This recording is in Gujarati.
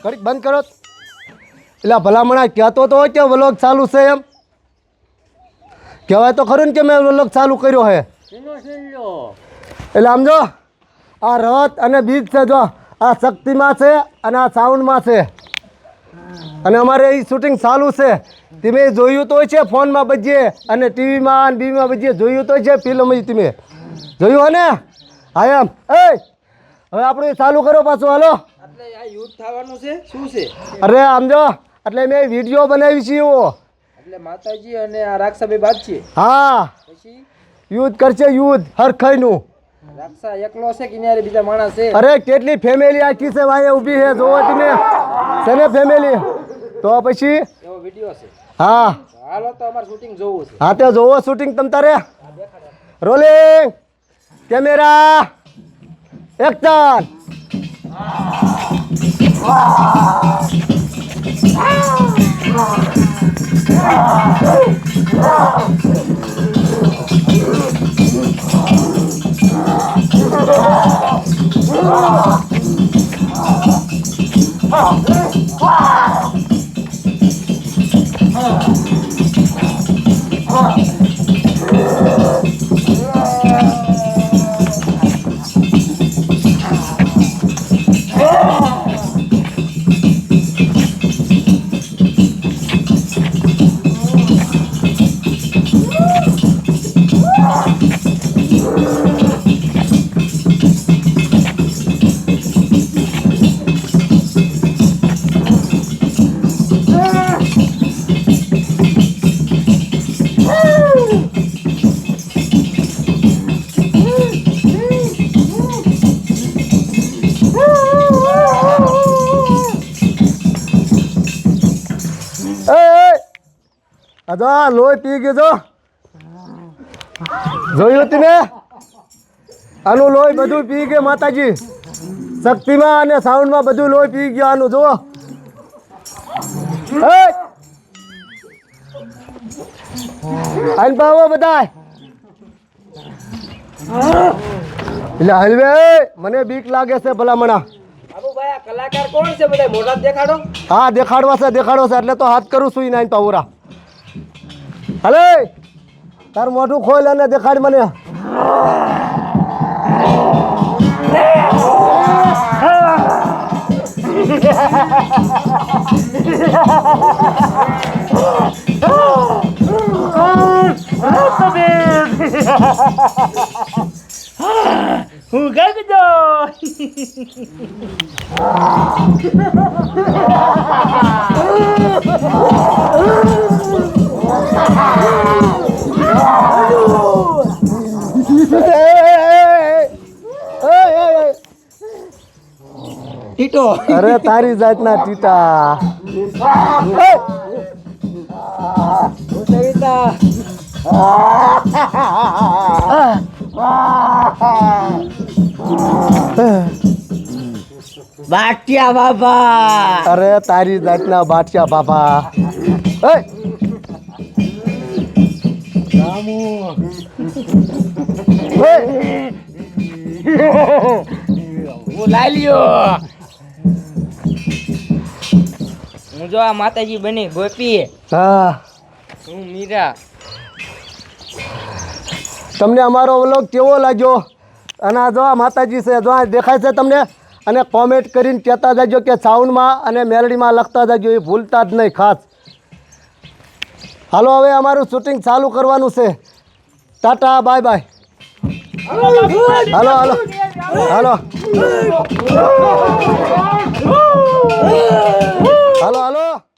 ઘડીક બંધ કરો. એટલે ભલામણા કહેતો તો કે વ્લોગ ચાલુ છે એમ કહેવાય તો ખરું ને કે મેં વ્લોગ ચાલુ કર્યો છે. એટલે આમ જો આ રથ અને બીજ છે, જો આ શક્તિમાં છે અને આ સાઉન્ડમાં છે, અને અમારે એ શૂટિંગ ચાલુ છે. તમે જોયું તો છે ફોનમાં બજીએ અને ટીવીમાં અને બીવીમાં બજીએ જોયું તો છે ફિલ્મ. તમે જોયું હે ને? હા એમ. હવે આપણે ચાલુ કરો પાછું. હાલો. યુદ્ધ થવાનું છે શું છે? અરે આમ જો એટલે મેં વિડીયો બનાવી છે એવો. એટલે માતાજી અને આ રાક્ષસભાઈ બાદ છે. હા, પછી યુદ્ધ કરશે, યુદ્ધ હરખાઈનું. રાક્ષસ એકલો છે કે ન્યારે બીજા માણસ છે? અરે કેટલી ફેમિલી આખી છે વાંહે ઊભી છે, જોવો તમે છે ને ફેમિલી. તો પછી એવો વિડિયો છે. હા હાલો તો અમાર શૂટિંગ જોવું છે. હા, તે જોવો શૂટિંગ તમ તારે. Rolling camera action. અદા લોહી પી ગયો. જોયું તમે? આનું લોહી બધું પી ગયું માતાજી. શક્તિમાં અને સાઉન્ડમાં બધું લોહી પી ગયું આનું. જુઓ આઈન પાવો બધા. એટલે હલવે મને બીક લાગે છે ભલામણા. બાબુભાઈ આ કલાકાર કોણ છે? બધા મોઢા દેખાડો. હા દેખાડવા છે, દેખાડો છે એટલે તો હાથ કરું છું. નાઈન પાવરા હલે તાર મોઢું ખોલ અને દેખાડ મને. હું ગગડો. ટીટો. અરે તારી જાતના ટીટા. બાટિયા બાબા. અરે તારી જાતના બાટિયા બાબા. લ્યો. હું જો આ માતાજી બની ગોપી. હા, હું મીરા. તમને અમારો વ્લોગ કેવો લાગ્યો? અને આ જો આ માતાજી છે, જો આ દેખાય છે તમને. અને કોમેન્ટ કરીને કહેતા જાજો કે સાઉન્ડમાં અને મેલડીમાં લખતા જાજો, એ ભૂલતા જ નહીં ખાસ. હાલો હવે અમારું શૂટિંગ ચાલુ કરવાનું છે. Tata bye bye. હાલો હાલો હાલો હાલો હાલો.